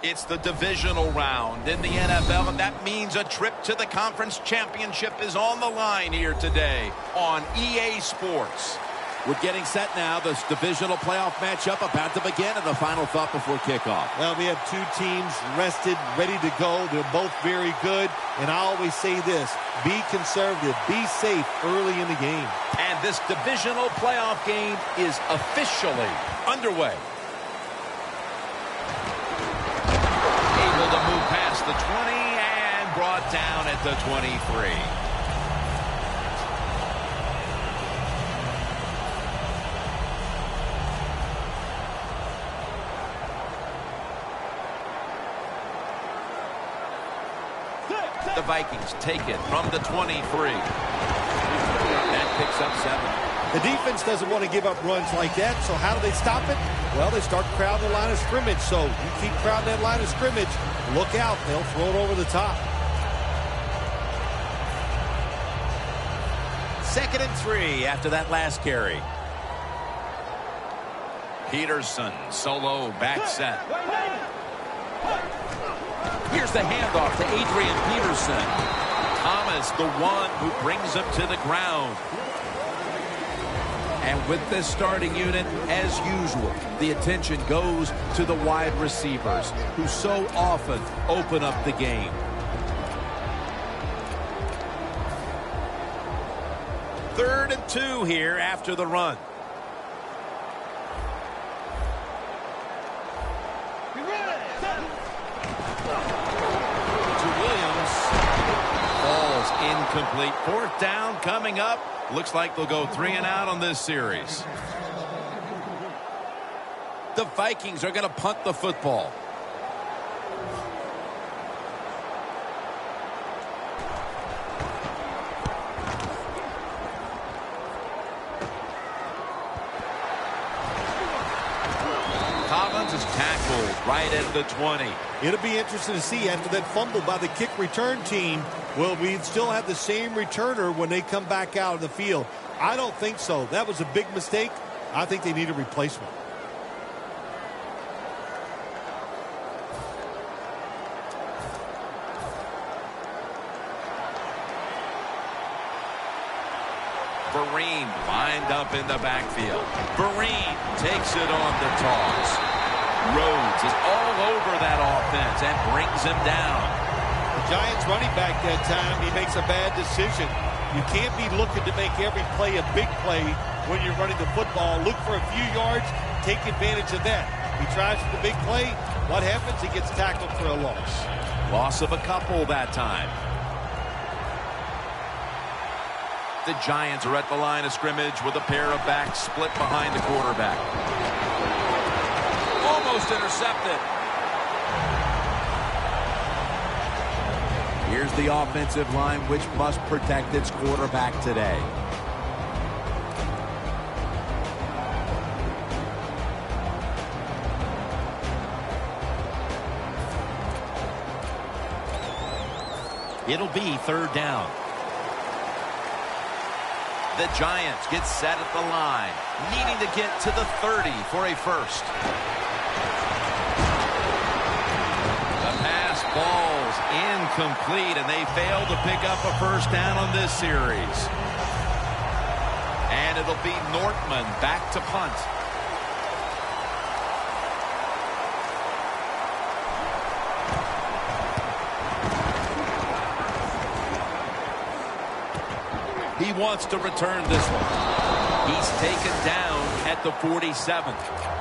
It's the divisional round in the NFL, and that means a trip to the conference championship is on the line here today on EA Sports. We're getting set now. This divisional playoff matchup about to begin, and the final thought before kickoff. Well, we have two teams rested, ready to go. They're both very good, and I always say this, be conservative, be safe early in the game. And this divisional playoff game is officially underway. Able to move past the 20 and brought down at the 23. The Vikings take it from the 23. That picks up 7. The defense doesn't want to give up runs like that, so how do they stop it? Well, they start crowding the line of scrimmage, so you keep crowding that line of scrimmage, look out, they'll throw it over the top. 2nd and 3 after that last carry. Peterson, solo, back set. Here's the handoff to Adrian Peterson. Thomas, the one who brings him to the ground. And with this starting unit, as usual, the attention goes to the wide receivers, who so often open up the game. 3rd and 2 here after the run. Incomplete. 4th down coming up. Looks like they'll go 3 and out on this series. The Vikings are going to punt the football. Collins is tackled right at the 20. It'll be interesting to see after that fumble by the kick return team, will we still have the same returner when they come back out of the field? I don't think so. That was a big mistake. I think they need a replacement. Vereen lined up in the backfield. Vereen takes it on the toss. Rhodes is all over that offense and brings him down. The Giants running back that time, he makes a bad decision. You can't be looking to make every play a big play when you're running the football. Look for a few yards, take advantage of that. He tries for the big play. What happens? He gets tackled for a loss. Loss of a couple that time. The Giants are at the line of scrimmage with a pair of backs split behind the quarterback. Almost intercepted. Here's the offensive line, which must protect its quarterback today. It'll be 3rd down. The Giants get set at the line, needing to get to the 30 for a first. The pass falls incomplete, and they fail to pick up a first down on this series. And it'll be Nortman back to punt. He wants to return this one. He's taken down at the 47.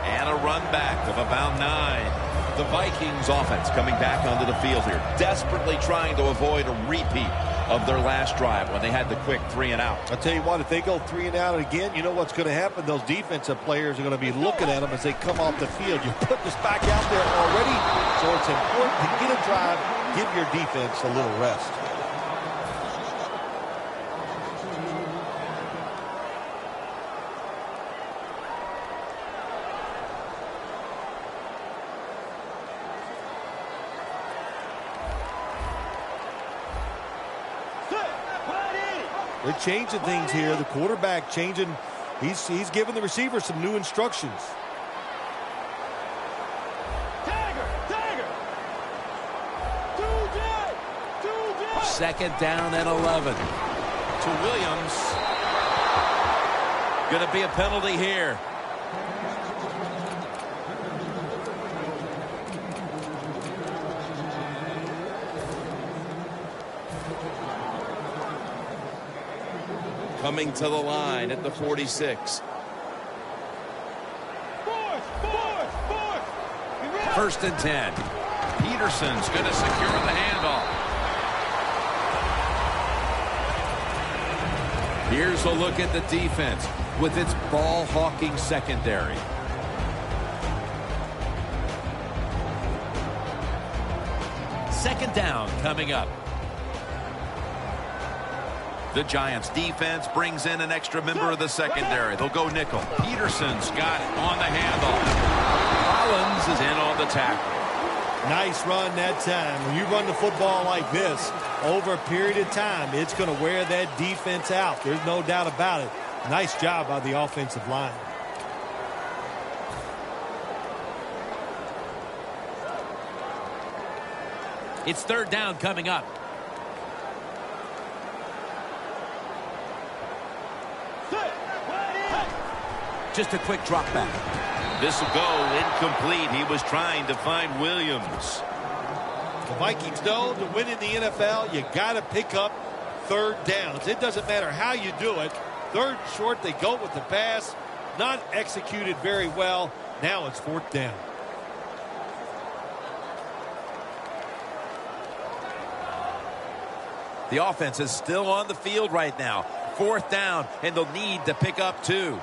And a run back of about 9. The Vikings offense coming back onto the field here, desperately trying to avoid a repeat of their last drive when they had the quick 3 and out. I'll tell you what, if they go 3 and out again, you know what's going to happen? Those defensive players are going to be looking at them as they come off the field. You put this back out there already, so it's important to get a drive, give your defense a little rest. They're changing things here. The quarterback changing. He's giving the receiver some new instructions. second down and 11. To Williams. Going to be a penalty here. Coming to the line at the 46. First and 10. Peterson's going to secure the handoff. Here's a look at the defense with its ball-hawking secondary. Second down coming up. The Giants defense brings in an extra member of the secondary. They'll go nickel. Peterson's got it on the handoff. Collins is in on the tackle. Nice run that time. When you run the football like this, over a period of time, it's going to wear that defense out. There's no doubt about it. Nice job by the offensive line. It's third down coming up. Just a quick drop back. This will go incomplete. He was trying to find Williams. The Vikings know to win in the NFL, you got to pick up third downs. It doesn't matter how you do it. Third short, they go with the pass. Not executed very well. Now it's fourth down. The offense is still on the field right now. Fourth down, and they'll need to pick up two.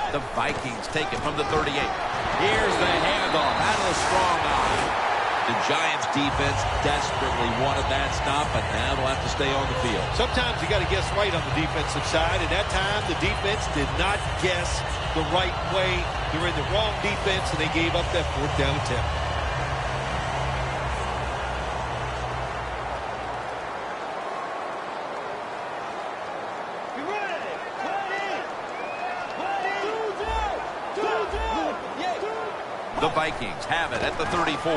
The Vikings take it from the 38. Here's the handoff out of the strong eye. The Giants defense desperately wanted that stop, but now they'll have to stay on the field. Sometimes you got to guess right on the defensive side, and that time the defense did not guess the right way. They're in the wrong defense, and they gave up that fourth down attempt. The Vikings have it at the 34.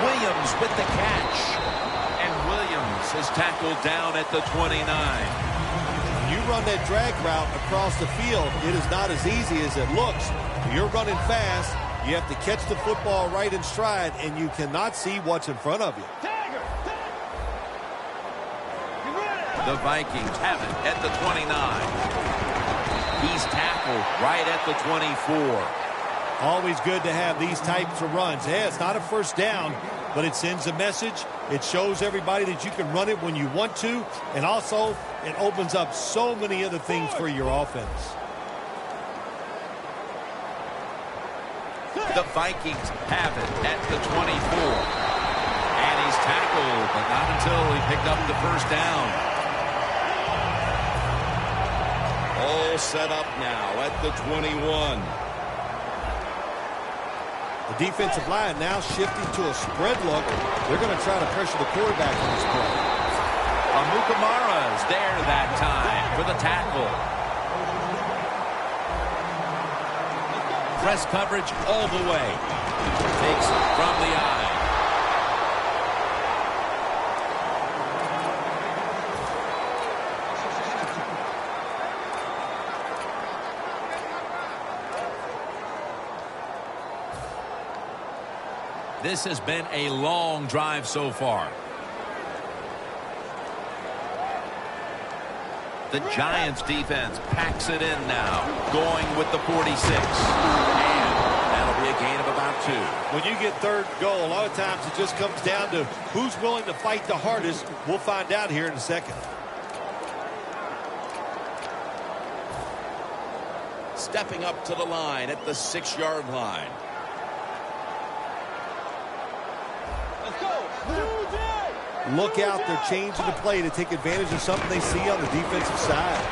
Williams with the catch. And Williams is tackled down at the 29. When you run that drag route across the field, it is not as easy as it looks. When you're running fast, you have to catch the football right in stride, and you cannot see what's in front of you. The Vikings have it at the 29. He's tackled right at the 24. Always good to have these types of runs. Yeah, it's not a first down, but it sends a message. It shows everybody that you can run it when you want to, and also it opens up so many other things for your offense. The Vikings have it at the 24. And he's tackled, but not until he picked up the first down. All set up now at the 21. The defensive line now shifting to a spread look. They're going to try to pressure the quarterback on this play. Amukamara is there that time for the tackle. Press coverage all the way. Takes it from the eye. This has been a long drive so far. The Giants defense packs it in now, going with the 46. And that'll be a gain of about 2. When you get third goal, a lot of times it just comes down to who's willing to fight the hardest. We'll find out here in a second. Stepping up to the line at the 6-yard line. Look out, they're changing the play to take advantage of something they see on the defensive side.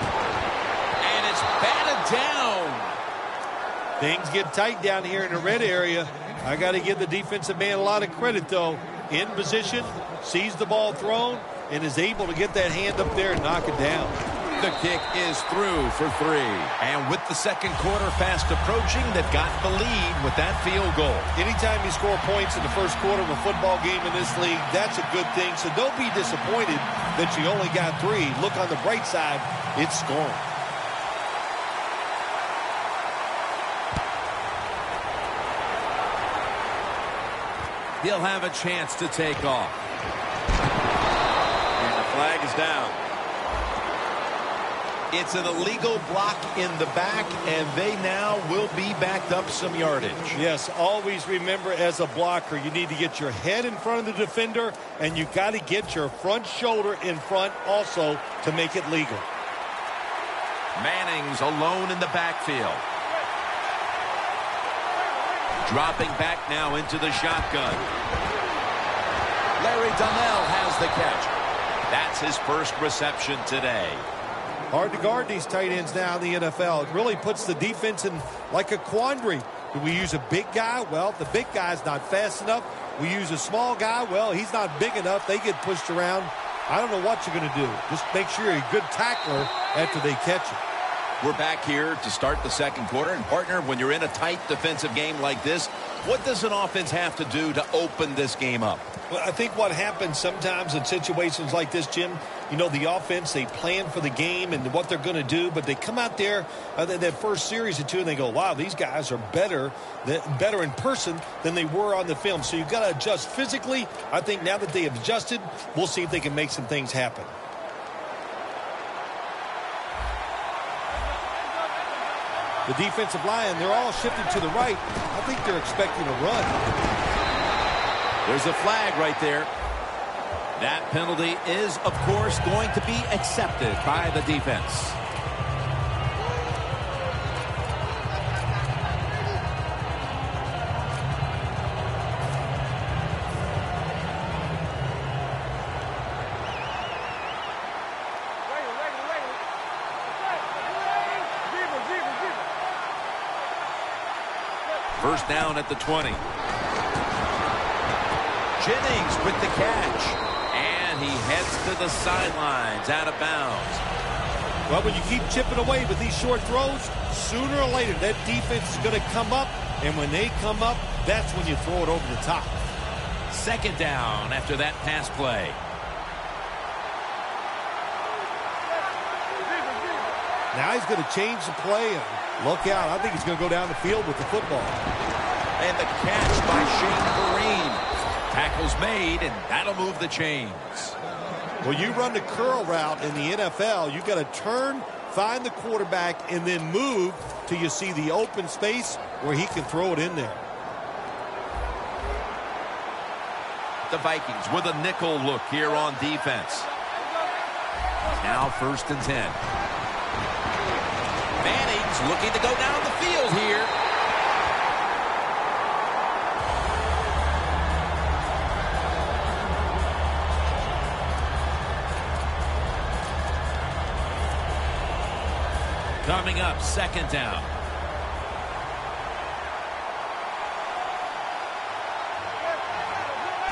And it's batted down. Things get tight down here in the red area. I got to give the defensive man a lot of credit, though. In position, sees the ball thrown, and is able to get that hand up there and knock it down. The kick is through for 3. And with the second quarter fast approaching, they've got the lead with that field goal. Anytime you score points in the first quarter of a football game in this league, that's a good thing. So don't be disappointed that you only got 3. Look on the bright side, it's scoring. He'll have a chance to take off. And the flag is down. It's an illegal block in the back, and they now will be backed up some yardage. Yes, always remember as a blocker, you need to get your head in front of the defender, and you got to get your front shoulder in front also to make it legal. Manning's alone in the backfield. Dropping back now into the shotgun. Larry Donnell has the catch. That's his first reception today. Hard to guard these tight ends now in the NFL. It really puts the defense in like a quandary. Do we use a big guy? Well, the big guy's not fast enough. We use a small guy. Well, he's not big enough. They get pushed around. I don't know what you're going to do. Just make sure you're a good tackler after they catch it. We're back here to start the second quarter. And, partner, when you're in a tight defensive game like this, what does an offense have to do to open this game up? Well, I think what happens sometimes in situations like this, Jim, you know, the offense, they plan for the game and what they're going to do, but they come out there that first series or two and they go, wow, these guys are better in person than they were on the film. So you've got to adjust physically. I think now that they have adjusted, we'll see if they can make some things happen. The defensive line, they're all shifting to the right. I think they're expecting a run. There's a flag right there. That penalty is, of course, going to be accepted by the defense. First down at the 20. Jennings with the catch. And he heads to the sidelines out of bounds. Well, when you keep chipping away with these short throws, sooner or later that defense is going to come up. And when they come up, that's when you throw it over the top. Second down after that pass play. Now he's going to change the play. And look out. I think he's going to go down the field with the football. And the catch by Shane Vereen. Tackle's made, and that'll move the chains. Well, you run the curl route in the NFL, you've got to turn, find the quarterback, and then move till you see the open space where he can throw it in there. The Vikings with a nickel look here on defense. Now 1st and 10. Manning's looking to go down the field here. Coming up, 2nd down.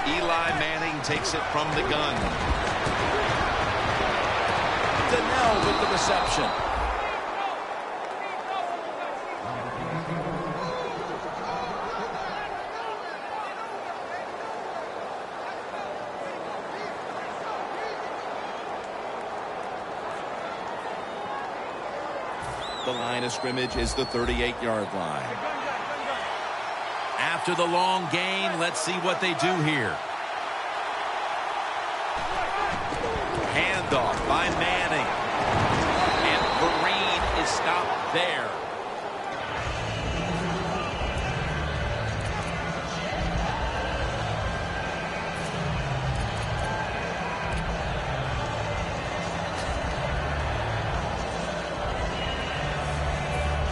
Eli Manning takes it from the gun. Donnell with the reception. The line of scrimmage is the 38-yard line. After the long gain, let's see what they do here. Handoff by Manning. And Vereen is stopped there.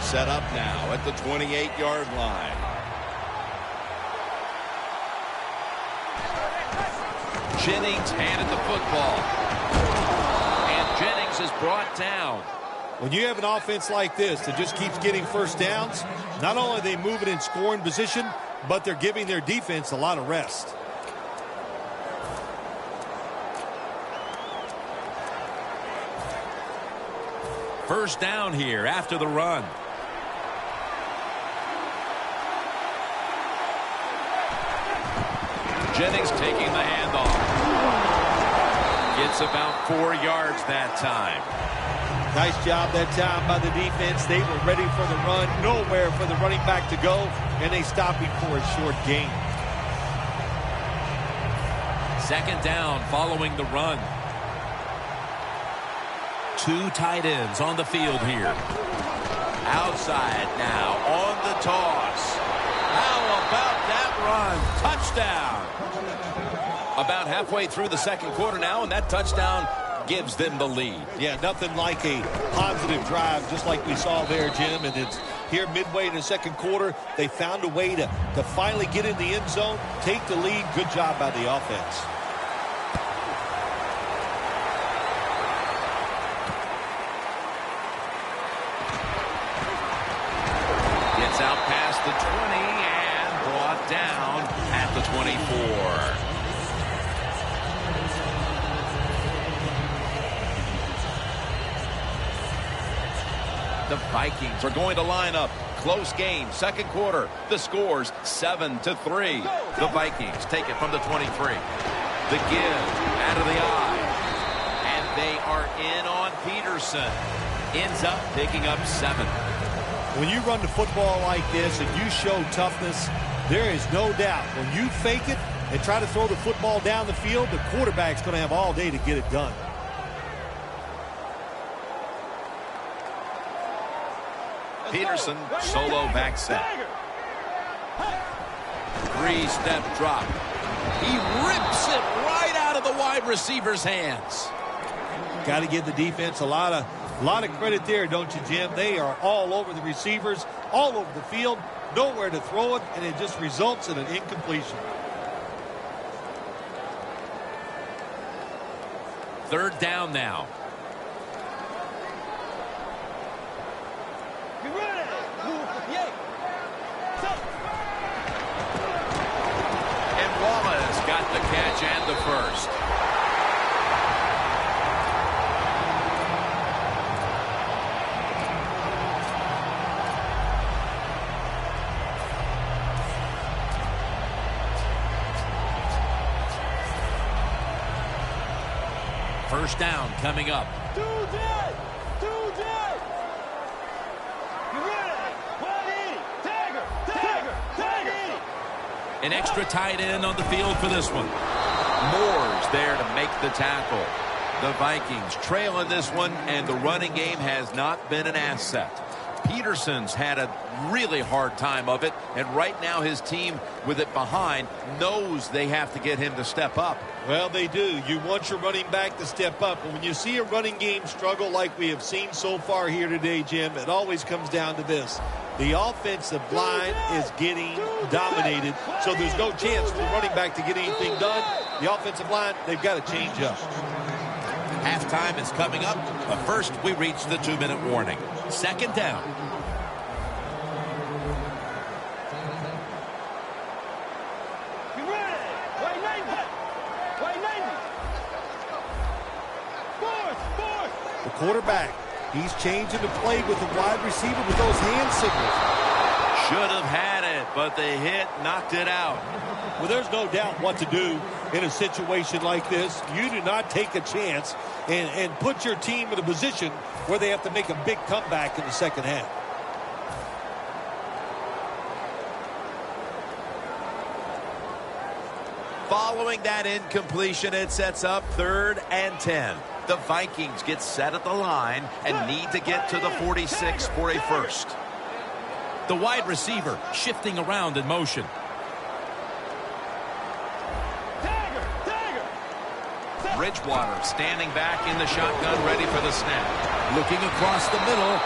Set up now at the 28-yard line. Jennings handed the football. And Jennings is brought down. When you have an offense like this that just keeps getting first downs, not only are they moving in scoring position, but they're giving their defense a lot of rest. First down here after the run. Jennings taking the handoff. Gets about 4 yards that time. Nice job that time by the defense. They were ready for the run. Nowhere for the running back to go. And they stopped him for a short gain. Second down following the run. 2 tight ends on the field here. Outside now on the toss. How about that run? Touchdown. About halfway through the second quarter now, and that touchdown gives them the lead. Yeah, nothing like a positive drive, just like we saw there, Jim. And it's here midway in the second quarter. They found a way to finally get in the end zone, take the lead. Good job by the offense. Gets out past the 20 and brought down at the 24. The Vikings are going to line up. Close game, second quarter. The score's 7-3. The Vikings take it from the 23. The give out of the eye. And they are in on Peterson. Ends up picking up 7. When you run the football like this and you show toughness, there is no doubt when you fake it and try to throw the football down the field, the quarterback's going to have all day to get it done. Peterson, solo back set. 3-step drop. He rips it right out of the wide receiver's hands. Got to give the defense a lot of credit there, don't you, Jim? They are all over the receivers, all over the field, nowhere to throw it, and it just results in an incompletion. Third down now. And Wallace got the catch and the first. First down coming up. An extra tight end on the field for this one. Moore's there to make the tackle. The Vikings trail in this one, and the running game has not been an asset. Peterson's had a really hard time of it, and right now his team with it behind knows they have to get him to step up. Well, they do. You want your running back to step up. But when you see a running game struggle like we have seen so far here today, Jim, it always comes down to this. The offensive line is getting dominated, so there's no chance for the running back to get anything done. The offensive line, they've got to change up. Halftime is coming up, but first we reach the 2-minute warning. Second down. The quarterback, he's changing the play with the wide receiver with those hand signals. Should have had it, but the hit knocked it out. Well, there's no doubt what to do in a situation like this. You do not take a chance and put your team in a position where they have to make a big comeback in the second half. Following that incompletion, it sets up 3rd and 10. The Vikings get set at the line and need to get to the 46 for a first. The wide receiver shifting around in motion. Bridgewater standing back in the shotgun, ready for the snap. Looking across the middle.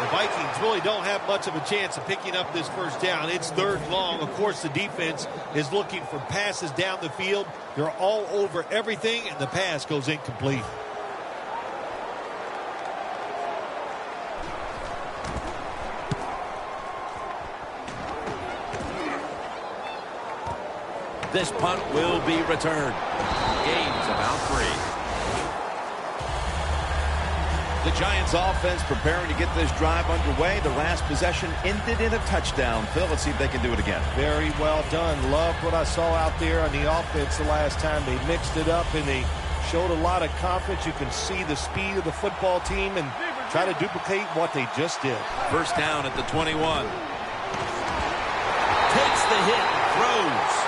The Vikings really don't have much of a chance of picking up this first down. It's 3rd long. Of course, the defense is looking for passes down the field. They're all over everything, and the pass goes incomplete. This punt will be returned. Gain's about 3. The Giants offense preparing to get this drive underway. The last possession ended in a touchdown. Phil, let's see if they can do it again. Very well done. Loved what I saw out there on the offense the last time. They mixed it up and they showed a lot of confidence. You can see the speed of the football team and try to duplicate what they just did. First down at the 21. Takes the hit, throws.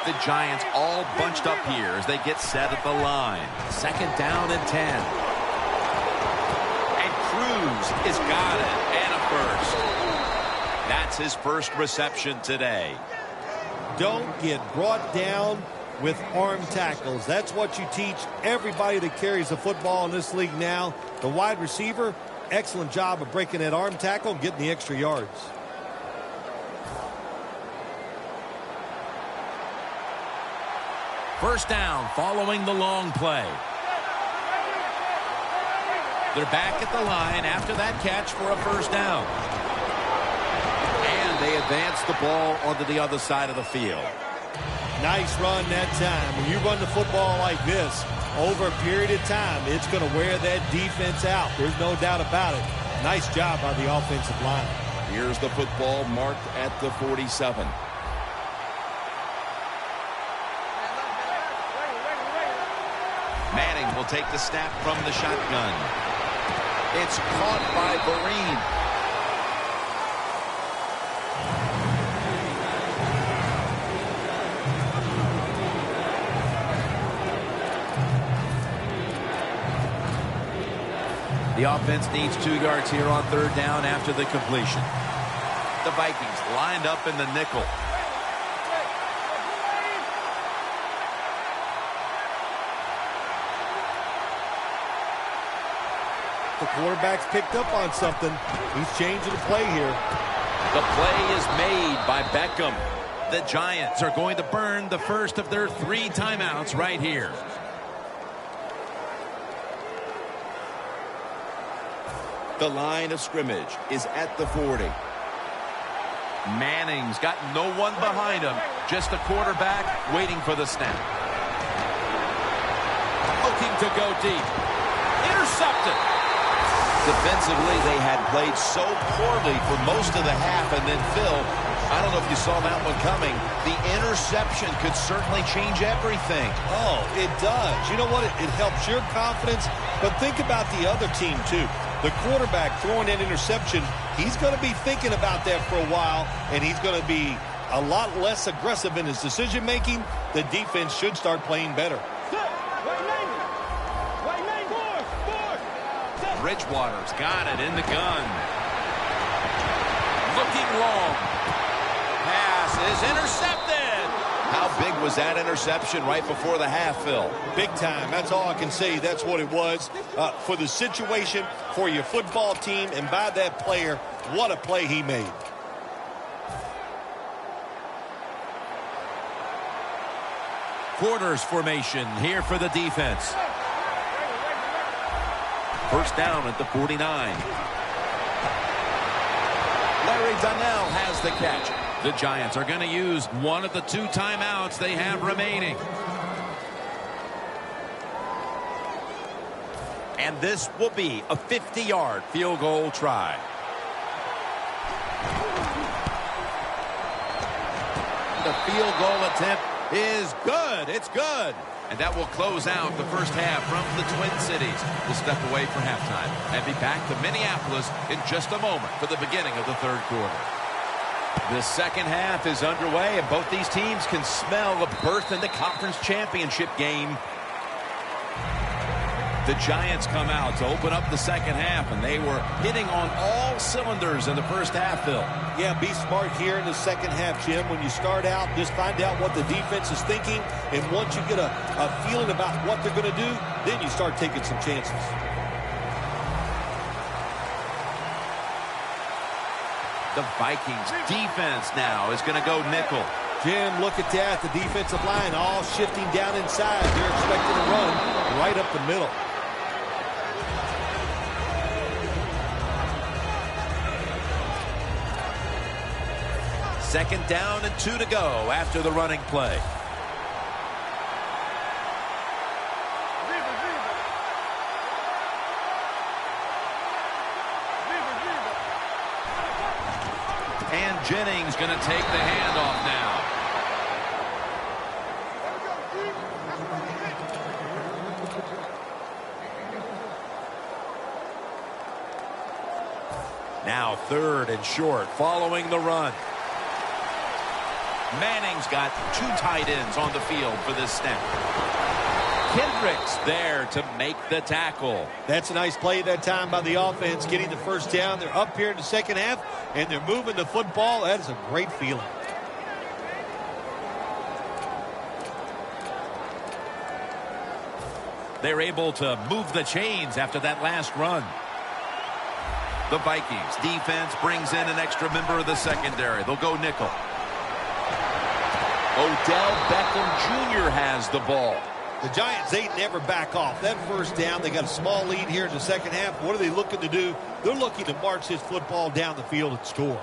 The Giants all bunched up here as they get set at the line. Second down and 10. And Cruz has got it. And a first. That's his first reception today. Don't get brought down with arm tackles. That's what you teach everybody that carries the football in this league now. The wide receiver, excellent job of breaking that arm tackle and getting the extra yards. First down following the long play. They're back at the line after that catch for a first down. And they advance the ball onto the other side of the field. Nice run that time. When you run the football like this, over a period of time, it's going to wear that defense out. There's no doubt about it. Nice job by the offensive line. Here's the football marked at the 47. Manning will take the snap from the shotgun. It's caught by Vereen. The offense needs 2 yards here on third down after the completion. The Vikings lined up in the nickel. The quarterback's picked up on something. He's changing the play here. The play is made by Beckham. The Giants are going to burn the first of their 3 timeouts right here. The line of scrimmage is at the 40. Manning's got no one behind him. Just a quarterback waiting for the snap. Looking to go deep. Intercepted. Defensively, they had played so poorly for most of the half, and then Phil, I don't know if you saw that one coming. The interception could certainly change everything. Oh, it does. You know what? It helps your confidence, but think about the other team, too. The quarterback throwing that interception, he's going to be thinking about that for a while, and he's going to be a lot less aggressive in his decision-making. The defense should start playing better. Bridgewater's got it in the gun. Looking long. Pass is intercepted. How big was that interception right before the half, Phil? Big time. That's all I can say. That's what it was. For the situation, for your football team, and by that player, what a play he made. Quarters formation here for the defense. First down at the 49. Larry Donnell has the catch. The Giants are going to use one of the 2 timeouts they have remaining. And this will be a 50-yard field goal try. The field goal attempt is good. It's good. And that will close out the first half from the Twin Cities. We'll step away for halftime and be back to Minneapolis in just a moment for the beginning of the third quarter. The second half is underway, and both these teams can smell a berth in the conference championship game. The Giants come out to open up the second half, and they were hitting on all cylinders in the first half, Phil. Yeah, be smart here in the second half, Jim. When you start out, just find out what the defense is thinking, and once you get a feeling about what they're going to do, then you start taking some chances. The Vikings defense now is going to go nickel. Jim, look at that. The defensive line all shifting down inside. They're expecting to run right up the middle. Second down and 2 to go after the running play. And Jennings going to take the handoff now. Now 3rd and short following the run. Manning's got 2 tight ends on the field for this snap. Kendricks there to make the tackle. That's a nice play that time by the offense, getting the first down. They're up here in the second half, and they're moving the football. That is a great feeling. They're able to move the chains after that last run. The Vikings defense brings in an extra member of the secondary. They'll go nickel. Odell Beckham Jr. has the ball. The Giants, they never back off. That first down, they got a small lead here in the second half. What are they looking to do? They're looking to march this football down the field and score.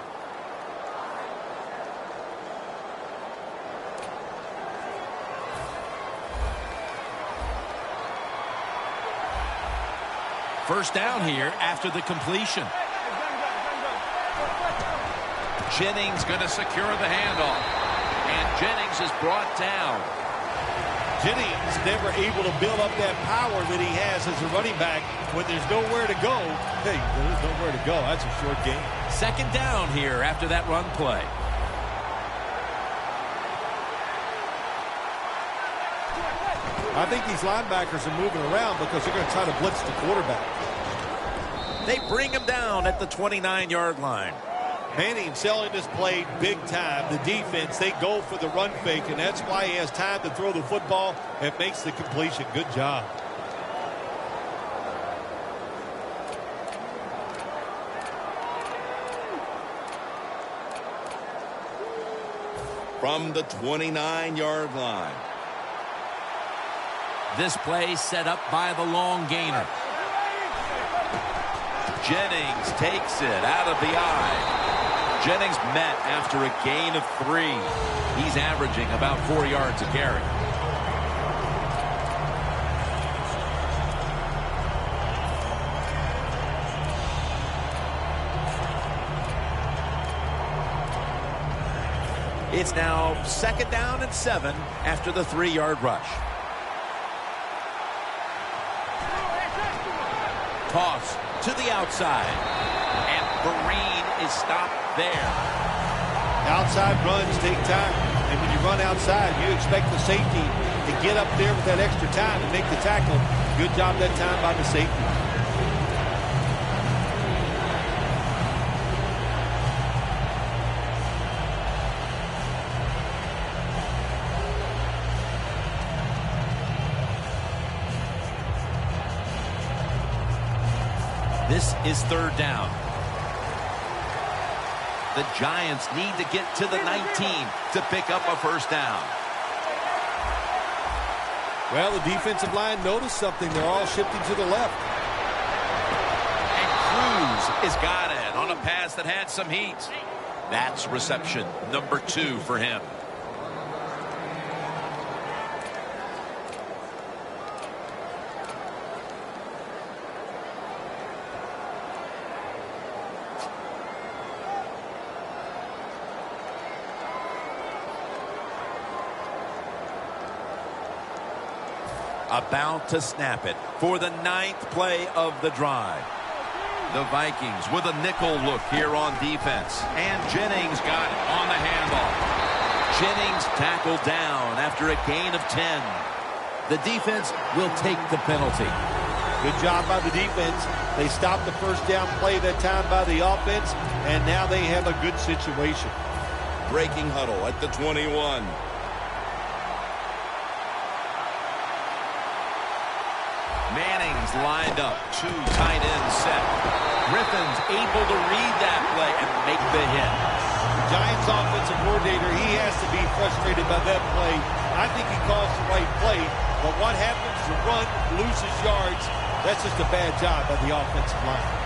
First down here after the completion. Jennings going to secure the handoff. And Jennings is brought down. Jennings never able to build up that power that he has as a running back when there's nowhere to go. Hey, there's nowhere to go. That's a short game. Second down here after that run play. I think these linebackers are moving around because they're going to try to blitz the quarterback. They bring him down at the 29-yard line. Manning selling this play big time. The defense, they go for the run fake, and that's why he has time to throw the football and makes the completion. Good job. From the 29-yard line. This play set up by the long gainer. Jennings takes it out of the eye. Jennings met after a gain of 3. He's averaging about 4 yards a carry. It's now second down and 7 after the 3-yard rush. Toss to the outside. And Vereen is stopped there. Outside runs take time. And when you run outside, you expect the safety to get up there with that extra time and make the tackle. Good job that time by the safety. This is third down. The Giants need to get to the 19 to pick up a first down. Well, the defensive line noticed something. They're all shifting to the left. And Cruz has got it on a pass that had some heat. That's reception number 2 for him. About to snap it for the 9th play of the drive. The Vikings with a nickel look here on defense. And Jennings got it on the handoff. Jennings tackled down after a gain of 10. The defense will take the penalty. Good job by the defense. They stopped the first down play that time by the offense, and now they have a good situation. Breaking huddle at the 21. Manning's lined up, 2 tight ends set. Griffin's able to read that play and make the hit. Giants offensive coordinator, he has to be frustrated by that play. I think he calls the right play, but what happens to run, loses yards, that's just a bad job by the offensive line.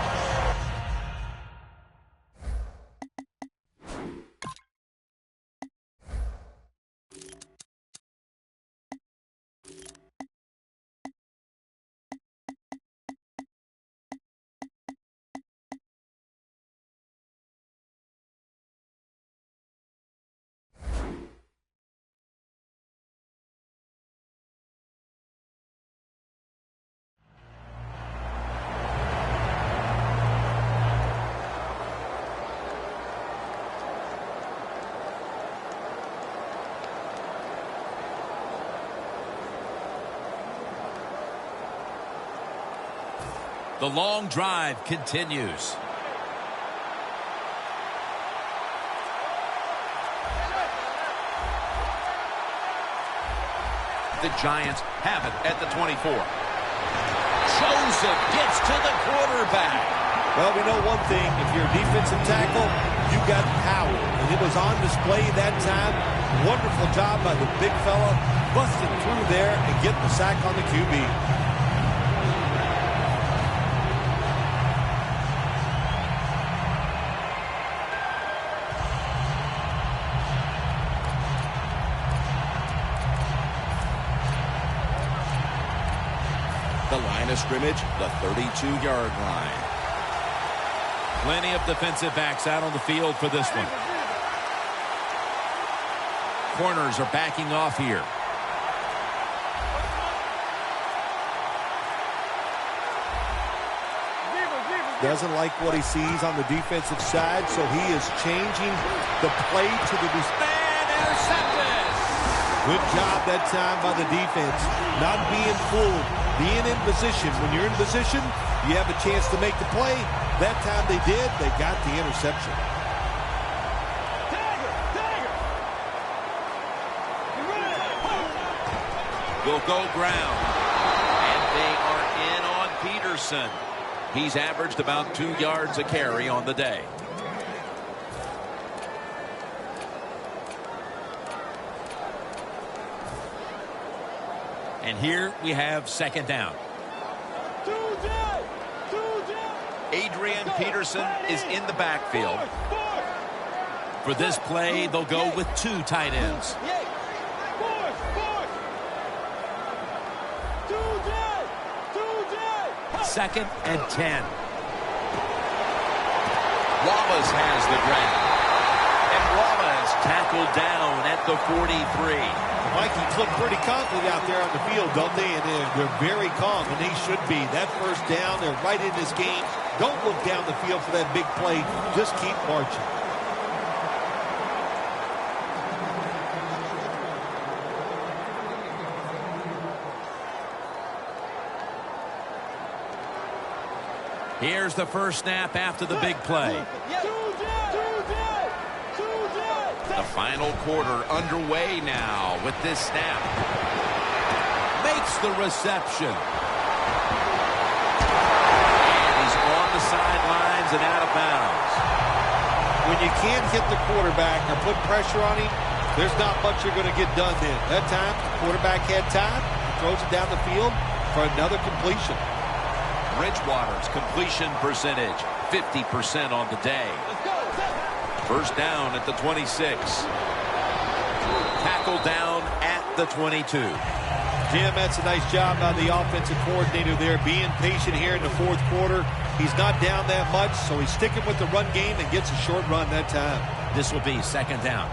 The long drive continues. The Giants have it at the 24. Joseph gets to the quarterback. Well, we know one thing. If you're a defensive tackle, you got power. And it was on display that time. Wonderful job by the big fella, busting through there and getting the sack on the QB. The line of scrimmage, the 32-yard line. Plenty of defensive backs out on the field for this one. Corners are backing off here. Doesn't like what he sees on the defensive side, so he is changing the play to the Man, intercepted. Good job that time by the defense. Not being fooled, being in position. When you're in position, you have a chance to make the play. That time they did, they got the interception. Will go ground. And they are in on Peterson. He's averaged about 2 yards a carry on the day. And here we have second down. Adrian Peterson is in the backfield. For this play, they'll go with 2 tight ends. Second and 10. Wallace has the grab. And Wallace tackled down at the 43. The Vikings look pretty confident out there on the field, don't they? And they're very calm, and they should be. That first down, they're right in this game. Don't look down the field for that big play. Just keep marching. Here's the first snap after the big play. The final quarter underway now with this snap. Makes the reception. And he's on the sidelines and out of bounds. When you can't hit the quarterback or put pressure on him, there's not much you're going to get done then. That time, the quarterback had time, throws it down the field for another completion. Bridgewater's completion percentage, 50% on the day. First down at the 26. Tackle down at the 22. Jim, that's a nice job by the offensive coordinator there, being patient here in the fourth quarter. He's not down that much, so he's sticking with the run game and gets a short run that time. This will be second down.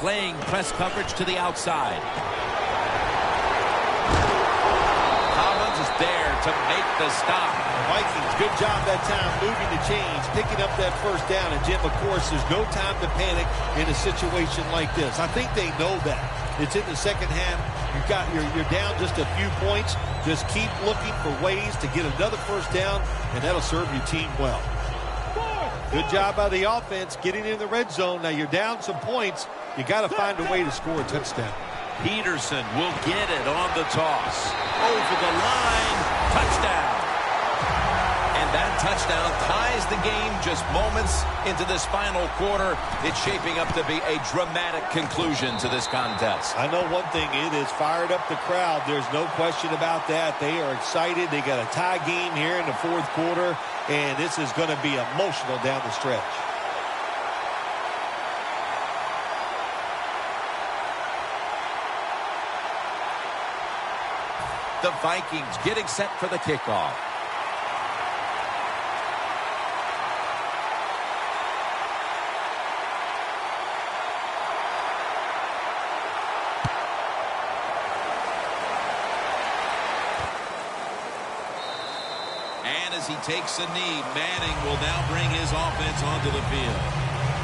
Playing press coverage to the outside. Collins is there to make the stop. Vikings, good job that time moving the chains, picking up that first down. And, Jim, of course, there's no time to panic in a situation like this. I think they know that. It's in the second half. You're down just a few points. Just keep looking for ways to get another first down, and that'll serve your team well. Good job by the offense getting in the red zone. Now you're down some points. You got to find a way to score a touchdown. Peterson will get it on the toss. Over the line. Touchdown. And that touchdown ties the game just moments into this final quarter. It's shaping up to be a dramatic conclusion to this contest. I know one thing. It has fired up the crowd. There's no question about that. They are excited. They got a tie game here in the fourth quarter, and this is going to be emotional down the stretch. The Vikings getting set for the kickoff. And as he takes a knee, Manning will now bring his offense onto the field.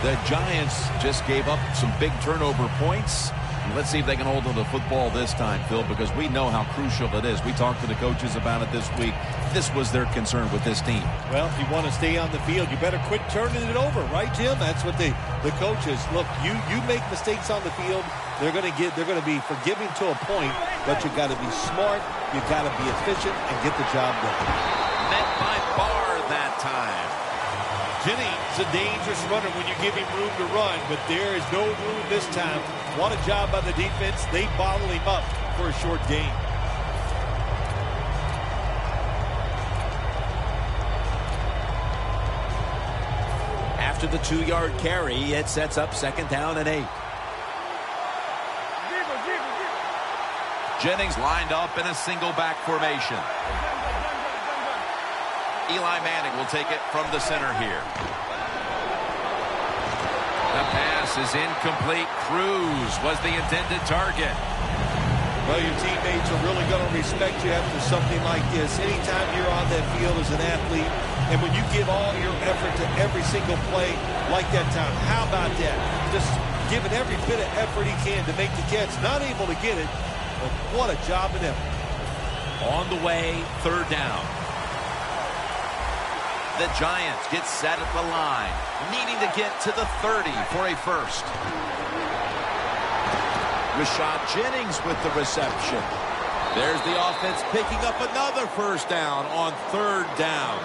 The Giants just gave up some big turnover points. Let's see if they can hold on to the football this time, Phil, because we know how crucial it is. We talked to the coaches about it this week. This was their concern with this team. Well, if you want to stay on the field, you better quit turning it over, right, Jim? That's what the coaches look. You make mistakes on the field, they're going to be forgiving to a point, but you got to be smart, you got to be efficient, and get the job done. Met by Barr that time. Jennings, a dangerous runner when you give him room to run, but there is no room this time. What a job by the defense. They bottle him up for a short gain. After the 2-yard carry, it sets up 2nd down and 8. Jennings lined up in a single back formation. Eli Manning will take it from the center here. The pass is incomplete. Cruz was the intended target. Well, your teammates are really going to respect you after something like this. Anytime you're on that field as an athlete, and when you give all your effort to every single play like that time, how about that? Just giving every bit of effort he can to make the catch. Not able to get it, but what a job and effort. On the way, 3rd down. The Giants get set at the line, needing to get to the 30 for a first. Rashad Jennings with the reception. There's the offense picking up another first down on 3rd down.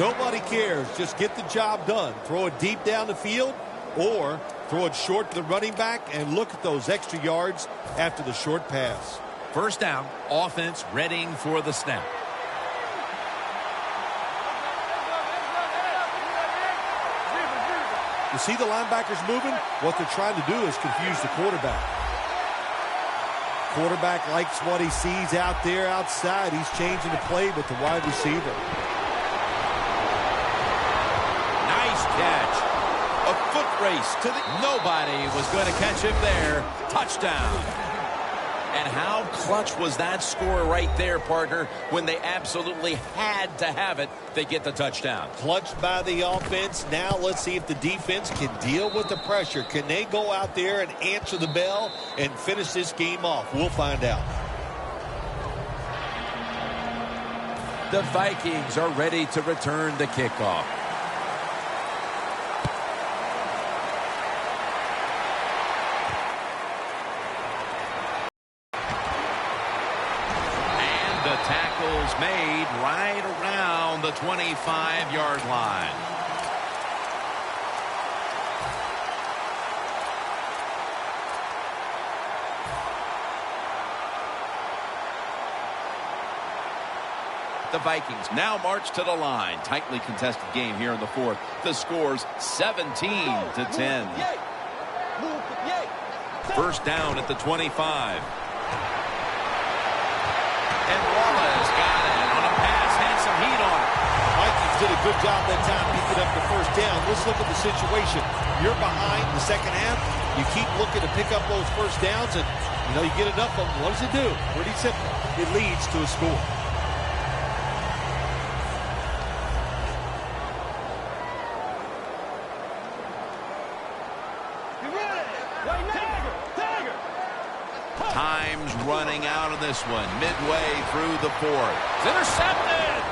Nobody cares. Just get the job done. Throw it deep down the field or throw it short to the running back and look at those extra yards after the short pass. 1st down, offense readying for the snap. You see the linebackers moving? What they're trying to do is confuse the quarterback. Quarterback likes what he sees out there outside. He's changing the play with the wide receiver. Nice catch. A foot race to the... Nobody was going to catch him there. Touchdown. And how clutch was that score right there, partner, when they absolutely had to have it, they get the touchdown. Clutched by the offense. Now let's see if the defense can deal with the pressure. Can they go out there and answer the bell and finish this game off? We'll find out. The Vikings are ready to return the kickoff. Tackles made right around the 25-yard line. The Vikings now march to the line. Tightly contested game here in the 4th. The score's 17-10. 1st down at the 25. And Wallace got it on a pass, had some heat on it. Vikings did a good job that time picking up the 1st down. Let's look at the situation. You're behind the 2nd half. You keep looking to pick up those 1st downs, and you get enough of them. What does it do? Pretty simple. It leads to a score. this one, midway through the fourth. It's intercepted.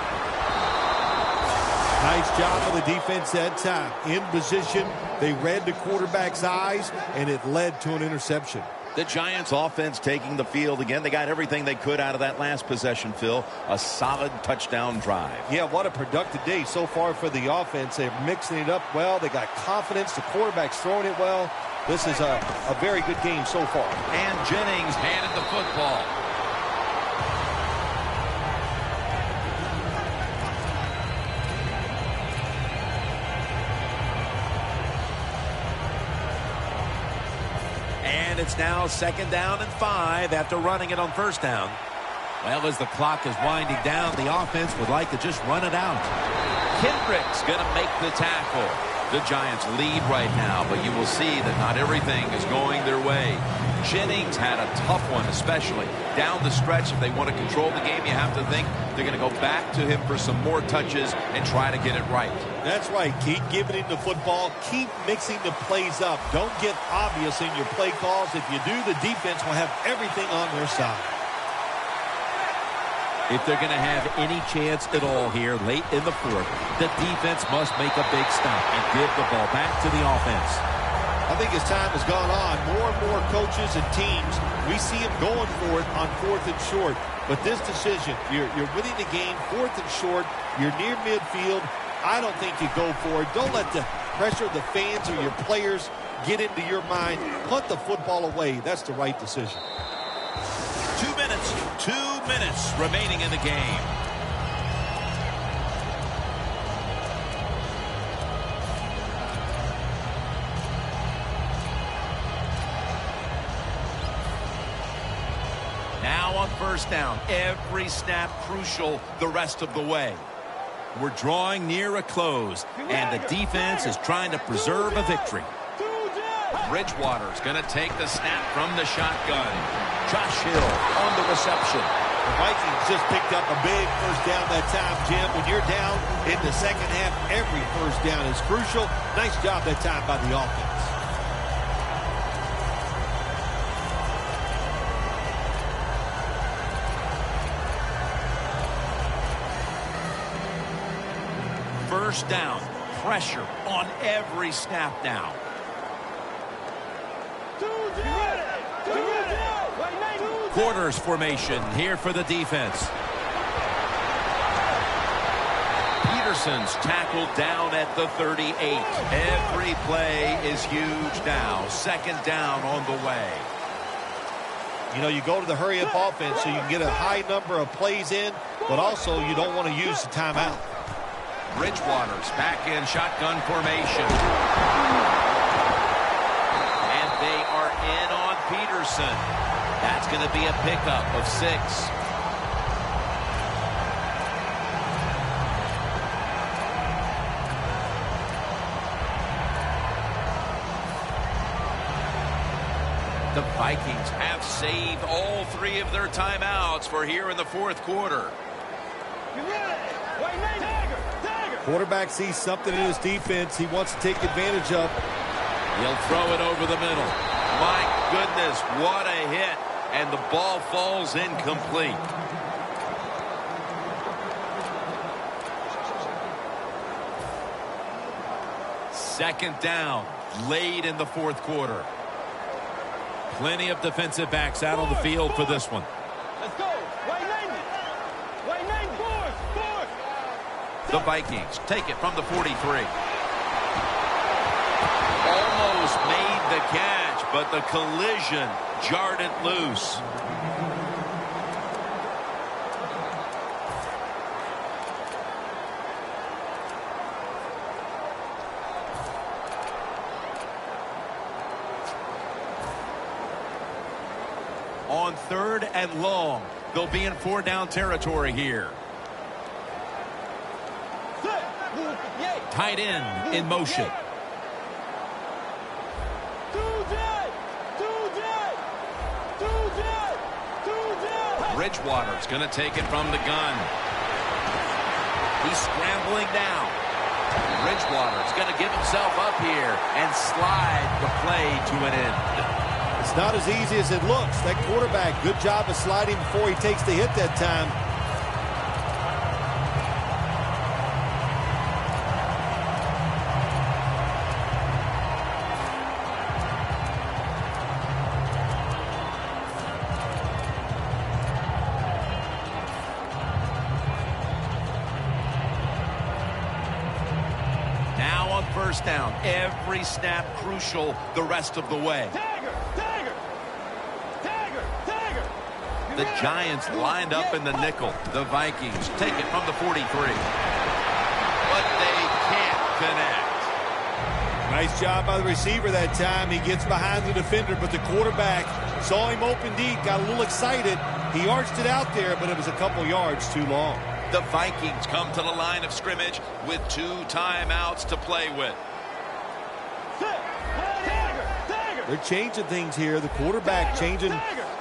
Nice job of the defense that time. In position, they read the quarterback's eyes, and it led to an interception. The Giants offense taking the field again. They got everything they could out of that last possession, Phil. A solid touchdown drive. Yeah, what a productive day so far for the offense. They're mixing it up well. They got confidence. The quarterback's throwing it well. This is a very good game so far. And Jennings handed the football. And it's now 2nd down and 5 after running it on 1st down. Well, as the clock is winding down, the offense would like to just run it out. Kendrick's going to make the tackle. The Giants lead right now, but you will see that not everything is going their way. Jennings had a tough one, especially down the stretch. If they want to control the game, you have to think they're going to go back to him for some more touches and try to get it right. That's right. Keep giving him the football. Keep mixing the plays up. Don't get obvious in your play calls. If you do, the defense will have everything on their side. If they're going to have any chance at all here late in the fourth, the defense must make a big stop and give the ball back to the offense. I think as time has gone on, more and more coaches and teams, we see them going for it on 4th and short. But this decision, you're winning the game, 4th and short, you're near midfield. I don't think you go for it. Don't let the pressure of the fans or your players get into your mind. Punt the football away. That's the right decision. 2 minutes remaining in the game. Now on 1st down, every snap crucial the rest of the way. We're drawing near a close, and the defense is trying to preserve a victory. Bridgewater's going to take the snap from the shotgun. Josh Hill on the reception. The Vikings just picked up a big 1st down that time, Jim. When you're down in the 2nd half, every 1st down is crucial. Nice job that time by the offense. First down, pressure on every snap now. Quarters formation here for the defense. Peterson's tackled down at the 38. Every play is huge now. 2nd down on the way. You know, you go to the hurry-up offense so you can get a high number of plays in, but also you don't want to use the timeout. Bridgewater's back in shotgun formation. And they are in on Peterson. That's going to be a pickup of 6. The Vikings have saved all 3 of their timeouts for here in the 4th quarter. Quarterback sees something in his defense he wants to take advantage of. He'll throw it over the middle. My goodness, what a hit. And the ball falls incomplete. Second down, late in the 4th quarter. Plenty of defensive backs out on the field for this one. Let's go. White 90. White 90. Fourth. The Vikings take it from the 43. Almost made the catch, but the collision jarred it loose. On 3rd and long, they'll be in 4-down territory here. Tight end in motion. Bridgewater's going to take it from the gun. He's scrambling now. Bridgewater's going to give himself up here and slide the play to an end. It's not as easy as it looks. That quarterback, good job of sliding before he takes the hit that time. First down. Every snap crucial the rest of the way. The Giants lined up in the nickel. The Vikings take it from the 43. But they can't connect. Nice job by the receiver that time. He gets behind the defender, but the quarterback saw him open deep, got a little excited. He arched it out there, but it was a couple yards too long. The Vikings come to the line of scrimmage with 2 timeouts to play with. They're changing things here. The quarterback changing.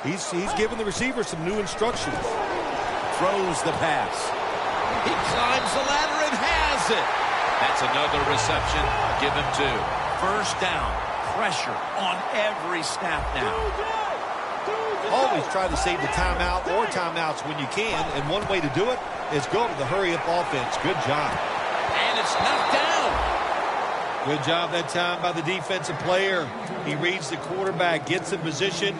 He's giving the receiver some new instructions. Throws the pass. He climbs the ladder and has it. That's another reception. Give him 2. First down. Pressure on every snap now. Always try to save the timeout or timeouts when you can, and one way to do it is go to the hurry-up offense. Good job. And it's knocked down. Good job that time by the defensive player. He reads the quarterback, gets in position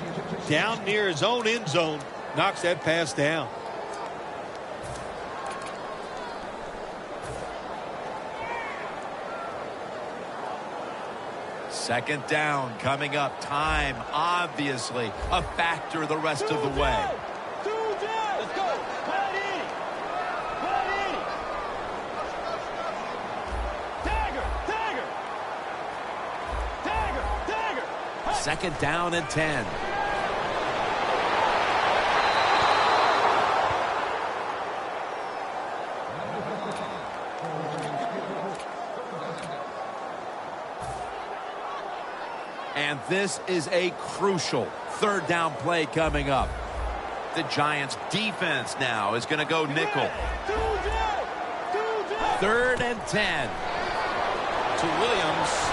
down near his own end zone, knocks that pass down. Second down coming up. Time, obviously, a factor the rest of the way. Let's go. Second down and 10. And this is a crucial third down play coming up. The Giants defense now is going to go nickel. 3rd and 10. To Williams.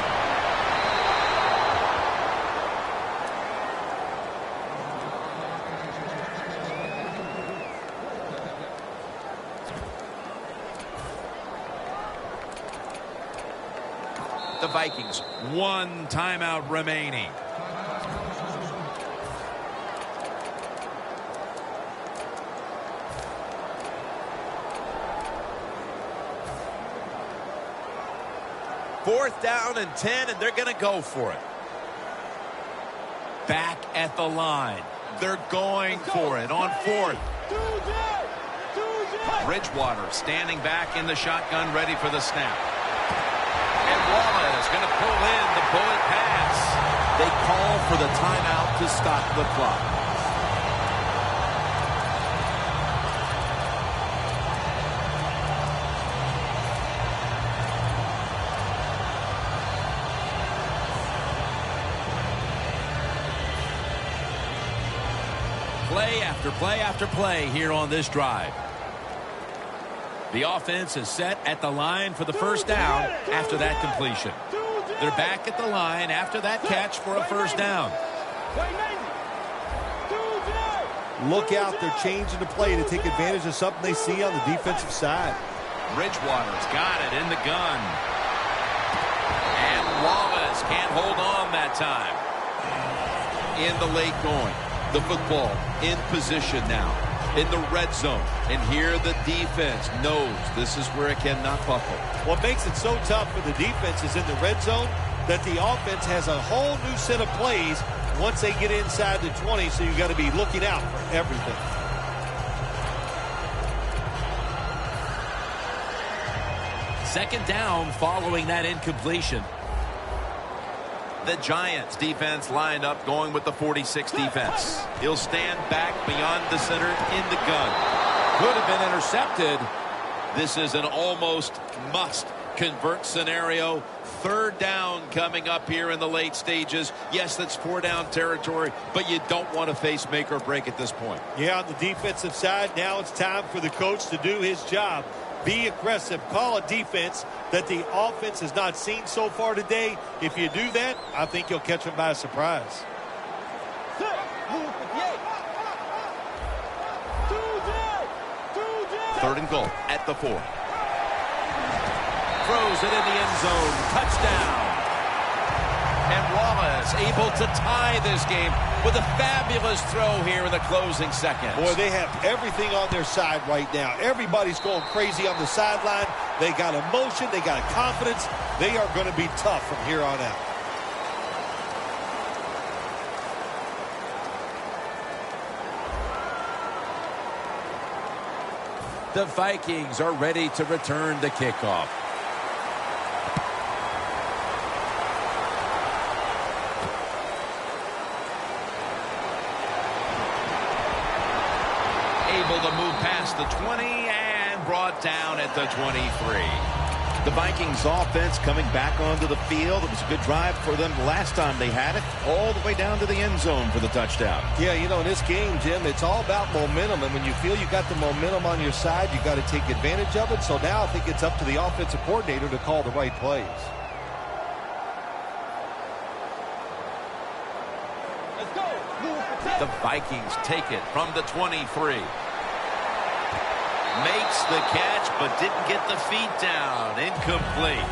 The Vikings, 1 timeout remaining. Fourth down and 10, and they're going to go for it. Back at the line. They're going for it on 4th. Bridgewater standing back in the shotgun, ready for the snap. And Wallace going to pull in the bullet pass. They call for the timeout to stop the clock. Play after play after play here on this drive. The offense is set at the line for the first down after that completion. They're back at the line after that catch for a first down. Look out, they're changing the play to take advantage of something they see on the defensive side. Bridgewater's got it in the gun. And Wallace can't hold on that time. In the late going. The football in position now. In the red zone. And here the defense knows this is where it cannot buckle. What makes it so tough for the defense is in the red zone that the offense has a whole new set of plays once they get inside the 20, so you've got to be looking out for everything. Second down following that incompletion. The Giants defense lined up going with the 46 defense. He'll stand back beyond the center in the gun. Could have been intercepted. This is an almost must convert scenario. Third down coming up here in the late stages. Yes, that's 4-down territory, but you don't want to face make or break at this point. Yeah, on the defensive side, now it's time for the coach to do his job. Be aggressive. Call a defense that the offense has not seen so far today. If you do that, I think you'll catch them by surprise. 3rd and goal at the 4. Throws it in the end zone. Touchdown. And Wallace able to tie this game with a fabulous throw here in the closing seconds. Boy, they have everything on their side right now. Everybody's going crazy on the sideline. They got emotion. They got confidence. They are going to be tough from here on out. The Vikings are ready to return the kickoff. Able to move past the 20 and brought down at the 23. The Vikings offense coming back onto the field. It was a good drive for them last time they had it, all the way down to the end zone for the touchdown. Yeah, you know, in this game, Jim, it's all about momentum. And when you feel you got the momentum on your side, you got to take advantage of it. So now I think it's up to the offensive coordinator to call the right plays. Let's go. The Vikings take it from the 23. Makes the catch, but didn't get the feet down. Incomplete.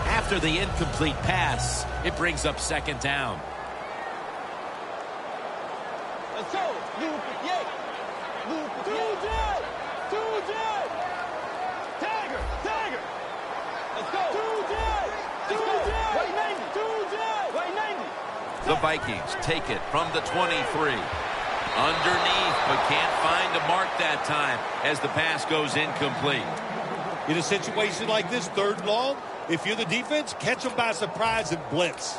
After the incomplete pass, it brings up 2nd down. Let's go. Yeah. Tiger. Let's go. The Vikings take it from the 23. Underneath, but can't find a mark that time as the pass goes incomplete. In a situation like this, 3rd and long, if you're the defense, catch them by surprise and blitz.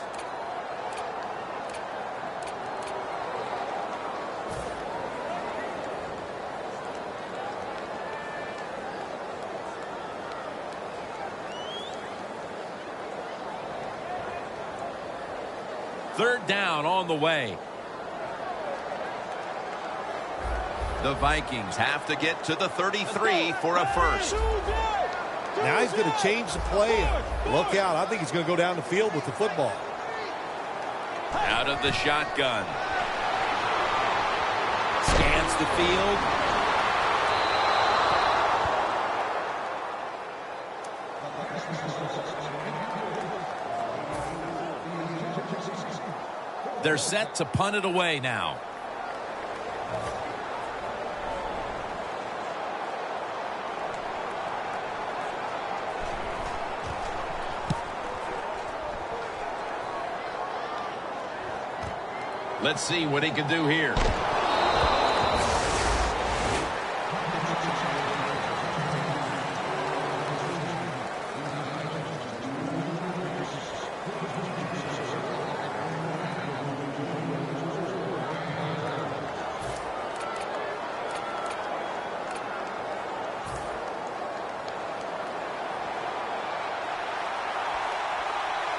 Third down on the way. The Vikings have to get to the 33 for a first. Now he's going to change the play. Look out. I think he's going to go down the field with the football. Out of the shotgun. Scans the field. They're set to punt it away now. Let's see what he can do here.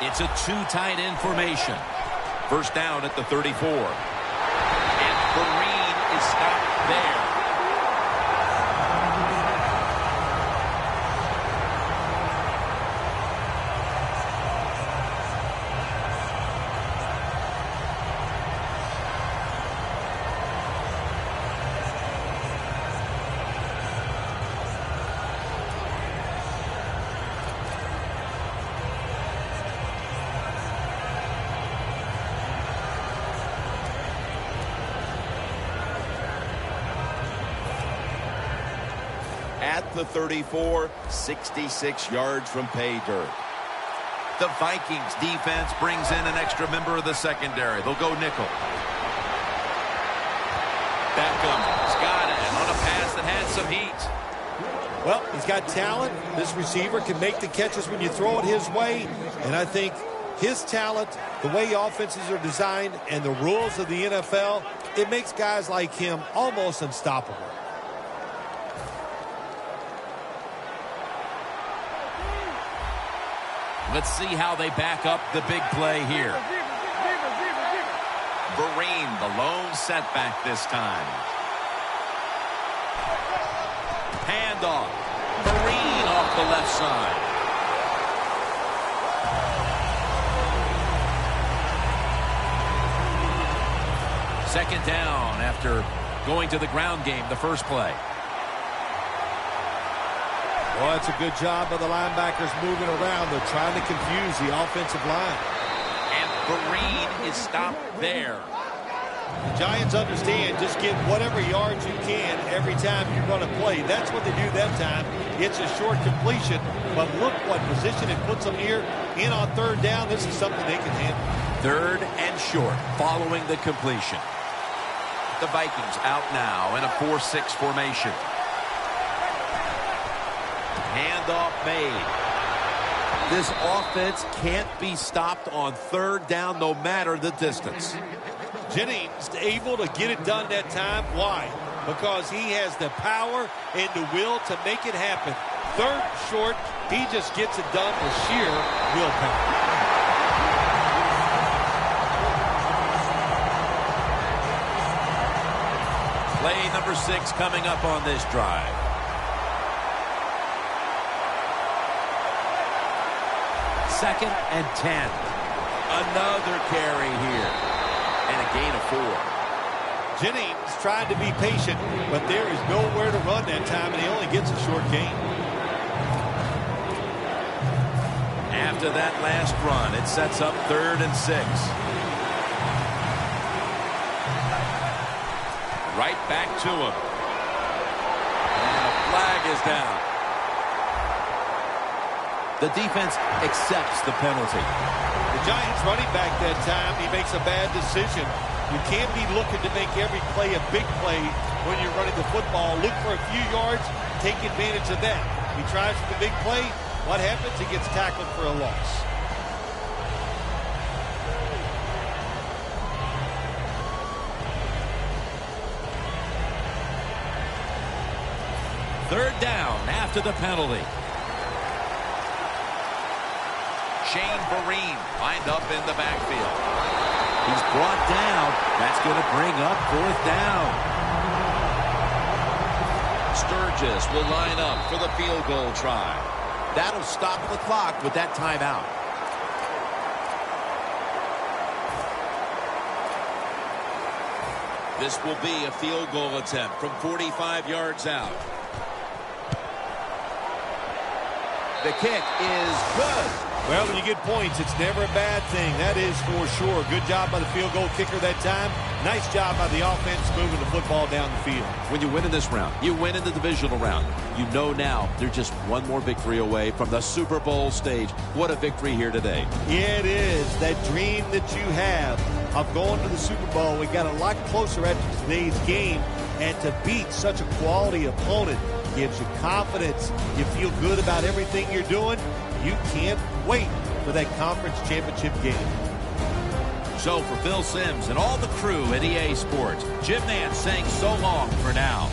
It's a two-tight end formation. First down at the 34. And Vereen is stopped there. At the 34, 66 yards from pay dirt. The Vikings defense brings in an extra member of the secondary. They'll go nickel. Beckham's got it on a pass that had some heat. Well, he's got talent. This receiver can make the catches when you throw it his way. And I think his talent, the way offenses are designed, and the rules of the NFL, it makes guys like him almost unstoppable. Let's see how they back up the big play here. Vereen, the lone setback this time. Handoff. Vereen off the left side. Second down after going to the ground game the first play. Well, that's a good job by the linebackers moving around. They're trying to confuse the offensive line. And Vereen is stopped there. The Giants understand just get whatever yards you can every time you run a play. That's what they do that time. It's a short completion, but look what position it puts them here in on third down. This is something they can handle. Third and short following the completion. The Vikings out now in a 4-6 formation. Handoff made. This offense can't be stopped on third down no matter the distance. Jennings able to get it done that time. Why? Because he has the power and the will to make it happen. Third short, he just gets it done with sheer willpower. Play number 6 coming up on this drive. Second and 10. Another carry here. And a gain of 4. Jennings tried to be patient, but there is nowhere to run that time, and he only gets a short gain. After that last run, it sets up 3rd and 6. Right back to him. And a flag is down. The defense accepts the penalty. The Giants running back that time, he makes a bad decision. You can't be looking to make every play a big play when you're running the football. Look for a few yards, take advantage of that. He tries for the big play. What happens? He gets tackled for a loss. Third down after the penalty. Shane Vereen lined up in the backfield. He's brought down. That's going to bring up 4th down. Sturgis will line up for the field goal try. That'll stop the clock with that timeout. This will be a field goal attempt from 45 yards out. The kick is good. Well, when you get points, it's never a bad thing. That is for sure. Good job by the field goal kicker that time. Nice job by the offense moving the football down the field. When you win in this round, you win in the divisional round. You know now they're just one more victory away from the Super Bowl stage. What a victory here today. Yeah, it is. That dream that you have of going to the Super Bowl, we got a lot closer after today's game. And to beat such a quality opponent gives you confidence. You feel good about everything you're doing. You can't wait for that conference championship game. So for Phil Simms and all the crew at EA Sports, Jim Nance saying so long for now.